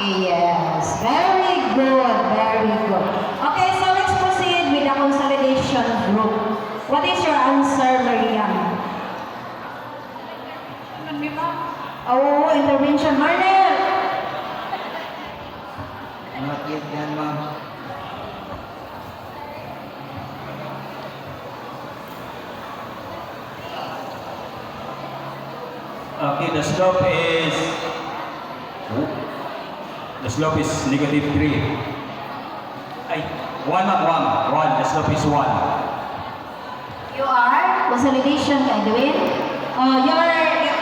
Yes, very good, very good. Okay, so let's proceed with the consolidation group. What is your answer, Mariam? Oh, intervention, Marnel. Not yet yan, ma'am. Okay, the slope is negative 3. Ay, 1 at 1. 1. The slope is 1. You are consolidation, Edwin. Your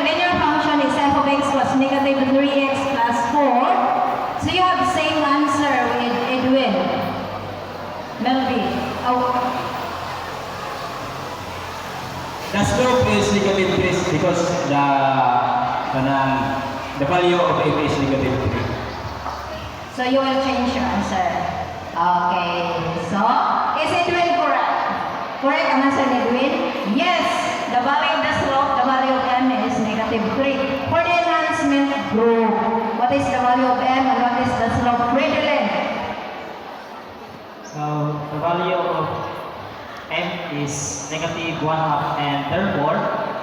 linear function is f of x plus negative 3x plus 4. So you have the same answer with Edwin. Melvin. Oh, The slope is negative 3 because the value of f is negative 3. so you will change your answer. Okay. So, is Edwin correct? Correct ang answer ni Edwin? Yes. The value of the slope, the value of m is negative 3. For the enhancement group, what is the value of m and what is the slope? Riddle. So the value of m is negative 1/2, and therefore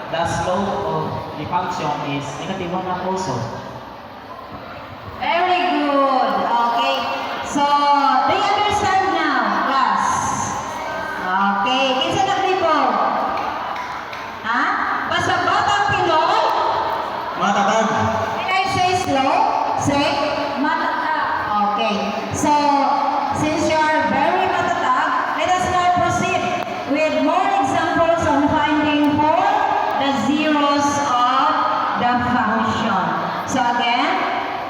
the slope of the function is negative 1/2 also. Very good. Okay. So, do you understand now, class? Okay. Kinsa nag-libo? Ha? Basta batang Pinoy? Matatag. Did I say slow? Say matatag. Okay. So, since you are very matatag, let us now proceed with more examples on finding for the zeros of the function. So again,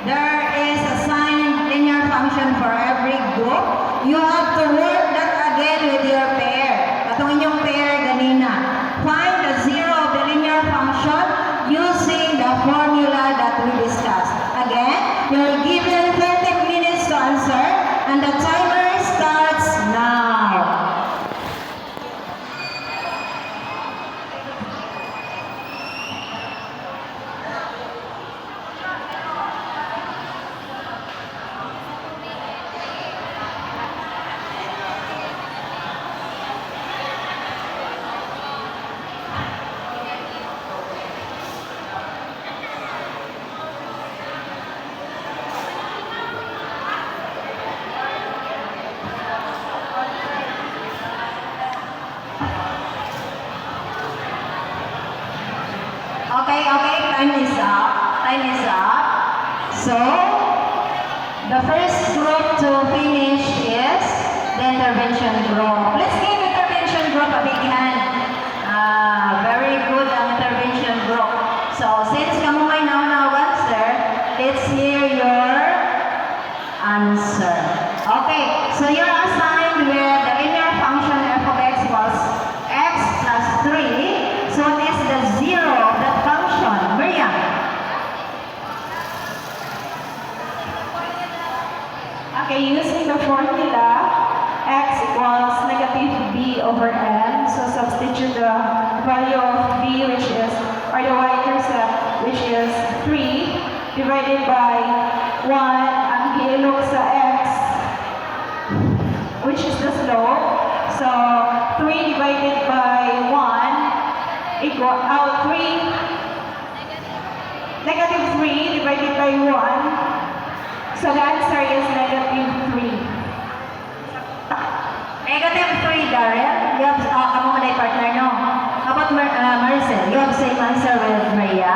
there is a signed linear function for every group. You have to work that again with your pair. Katong inyong pair ganina. Find the zero of the linear function using the formula that we discussed. Again, you're given 30 minutes to answer and the timer starts now. Okay, time is up. Time is up. So, the first group to finish is the intervention group. Let's give intervention group a big hand. Very good ang intervention group. So, since kamu may now answer, let's hear your answer. Okay, so you're assigned with the linear function f of x equals x plus 3. So, what is the zero of that function? Miriam. Okay, using the formula, x equals negative b over n. So substitute the value of b, which is, or the y-intercept, which is 3, divided by 1, ang hilog sa x, which is the slope. So 3 divided by 1 equal, 3 divided by 1. So the answer is negative 3. Negative 3, Darren. You have, kamu man ay partner, no? How about Maricel? You have same answer with Maria?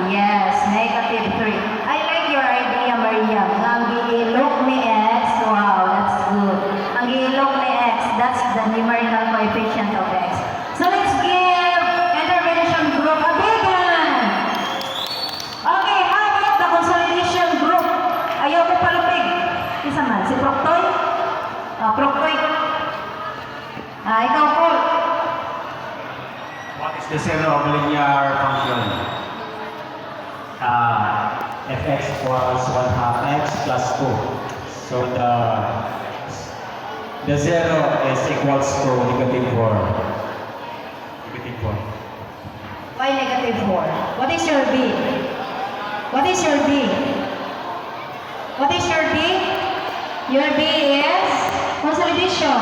Yes, negative 3. I like your idea, Maria. Ang giilok ni x, wow, that's good. Ang giilok ni x, that's the numerical coefficient of x. So let's give intervention group a big hand. Okay, how about the consolidation group? Ayaw ko palupig. Isa man, si Proctoy? Proctoy. Ikaw, Paul. What is the zero of linear function? Fx equals 1/2 x plus 2. So the zero is equals to negative 4. Negative 4. Why negative 4? What is your B? What is your B? What is your B? Your B is consolidation.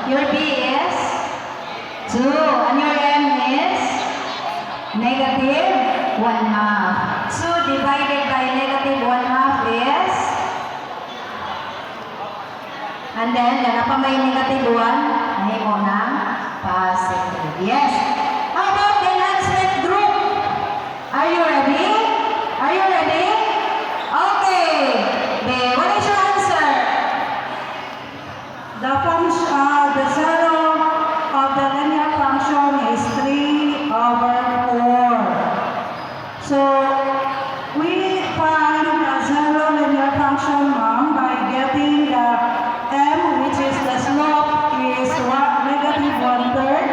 Your B is 2. And your M is negative 1/2. 2 divided by negative 1/2 is, and then, yan pa may negative 1, nahimo ng positive. Yes. How about the enhancement group? Are you ready? Are you ready? Okay. What is your answer? The zero of the linear function is 3/4. So we find the zero linear function, ma'am, by getting the m, which is the slope, is negative 1/3,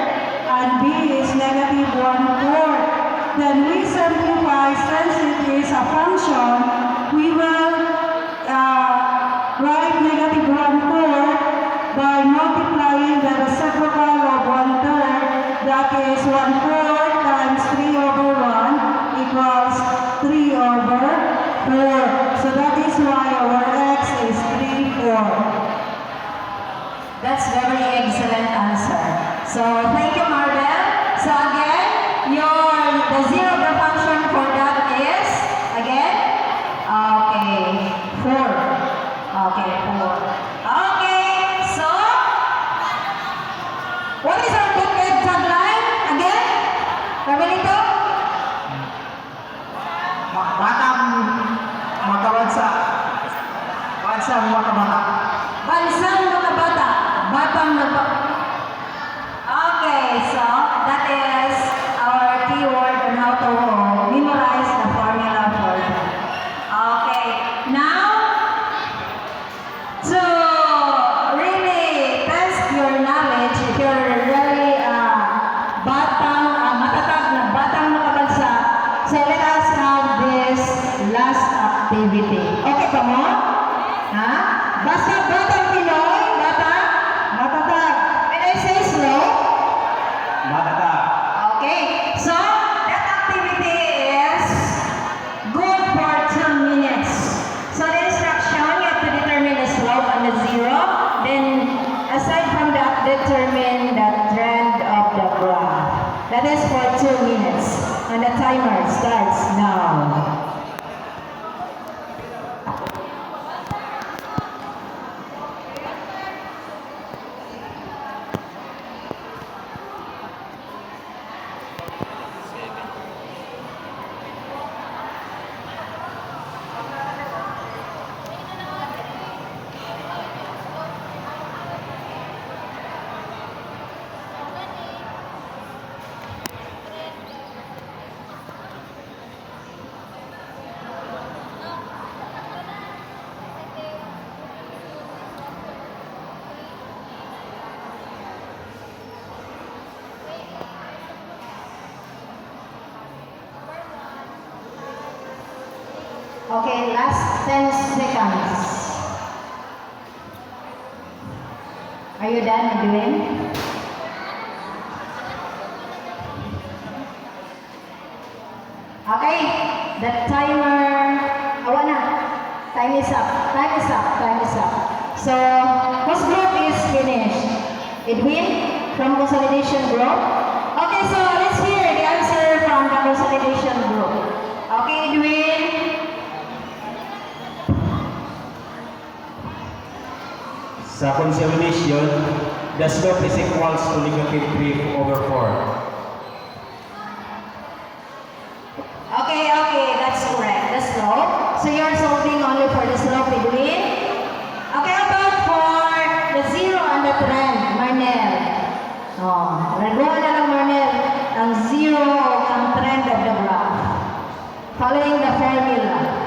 and b is negative 1/4. Then we simplify, since it is a function, we will write negative 1/4 by multiplying the reciprocal of 1/3, that is 1/4 times 3/1 equals 3/4. So that is why our x is 3/4. That's very excellent answer. So thank you, Marvel. So again, the zero of the function for that is again, okay, 4. Okay, 4. Okay, so what is our booklet tagline again? Carmelito? Batang makabansa. Bansang makabata. Bansang mga bata. Batang mga Okay, so that is our keyword on how to memorize the formula for that. Okay, now to really test your knowledge, if you're really matatag na batang makabansa, so let us have this last activity. Okay pa mo? Ha? Basta batang Pinoy, matatag. When I say slow, Matata. okay, so that activity is good for 2 minutes. So the instruction, you have to determine the slope and the zero. Then, aside from that, determine the trend of the graph. That is for 2 minutes. And the timer starts now. Okay, last 10 seconds. Are you done doing? Okay, the timer, na. Time is up, time is up, time is up. So, whose group is finished? Edwin, from consolidation group? Okay, so let's hear the answer from the consolidation group. Okay, Edwin? Sa consolidation, the slope is equals to negative 3/4. Okay, that's correct. The slope. So you're solving only for the slope, Edwin. Okay, how about for the zero and the trend, Marnel? Nagawa na lang, Marnel, ang zero ang trend of the graph. Following the formula.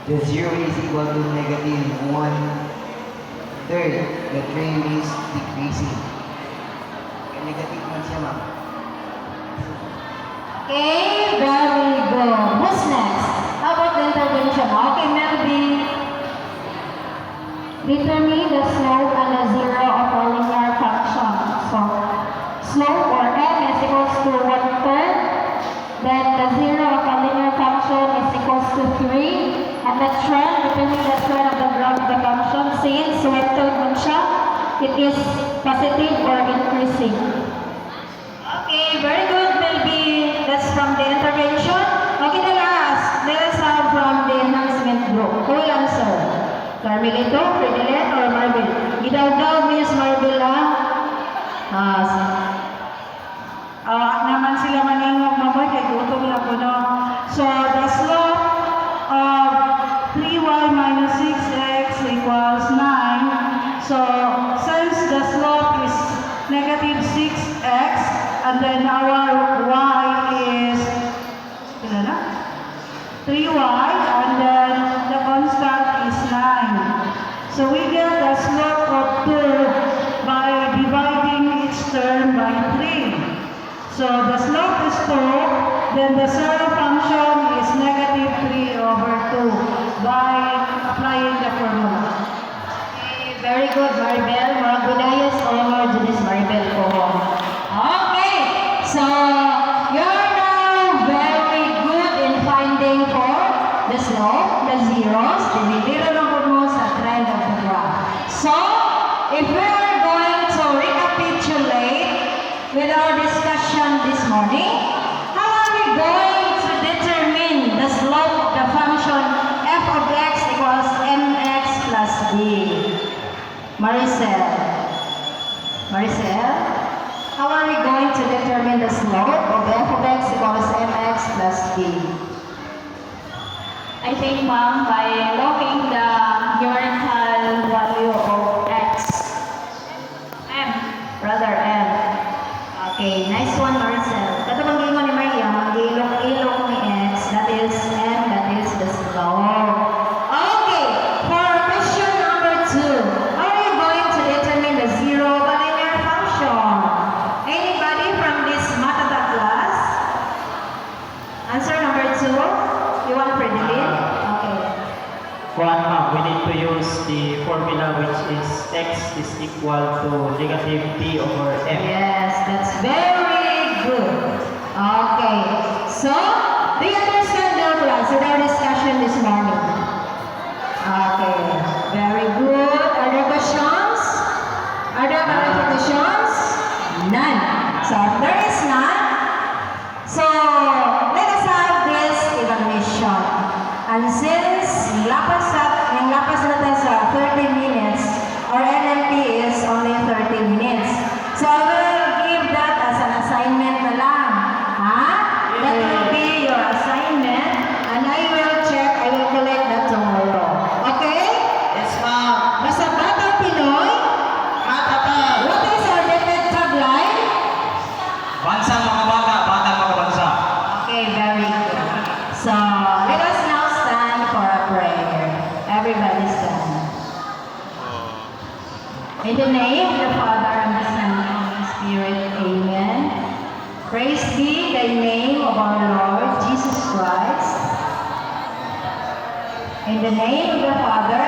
The zero is equal to negative 1/3. The trend is decreasing. Negative man siya, ma'am. Okay, very good. Who's next? How about the intervention? Okay, Melby. determine the slope and the zero of a linear function. So, slope or m is equals to 1/3. Then the zero of a linear function is equals to 3. And the trend, determine the trend of the graph of the function. Since vector function, it is positive or increasing. Okay, very good. Maybe that's from the intervention. Okay, the last. Let us have from the enhancement group. Who will answer? Carmelito, Fredilet, or Marvel? Idaw-daw, Miss Marvel, ha? Naman sila maningog mamoy, kay gutom na po, no? So, the slope of 3y minus 6x equals 9. So, since the slope is negative 6x, and then our y is, ilan na? 3y, and then the constant is 9. So, we get the slope of 2 by dividing each term by 3. So the slope is 2, then the zero function is negative 3 over 2 by applying the formula. Okay, very good, Maribel. Mga gudayas o mga Judis Maribel po. Okay, so you're now very good in finding for the slope, the zeros, diniliro lang po mo sa trend of the graph. So, if we are going to recapitulate with our discussion this morning, how are we going to determine the slope of the function f of x equals mx plus b? Maricel, how are we going to determine the slope of f of x equals mx plus b? I think, ma'am, by logging the numerical value of x. M, brother M. Okay, nice one, Marcel. Kato bang gingon ni Maria, mag-ilok ni X, that is M, that is the slope. Okay, for question number 2, how are you going to determine the zero of a linear function? Anybody from this Matata class? Answer number 2, you want Fredelin? Okay. One, we need to use the formula which is x is equal to negative b over m. Yes, that's very good. Okay, so do you understand the class in our discussion this morning? Okay, very good. Are there questions? Are there clarifications? None. So if there is none, so let us have this evaluation. And since yung lapas natin sa 30 minutes, our NMP is only 30 minutes. So I will give that as an assignment na lang. Ha? That will be your assignment, and I will collect that tomorrow. Okay? Yes, ma'am. Basta Batang Pinoy, what is our defense tagline? Bansang mga bata, batang mga bansa. Okay, very good. So, let us now stand for a prayer. Everybody stand. In the name of the Father, and the Son, and the Holy Spirit, amen. Praise be the name of our Lord Jesus Christ. In the name of the Father,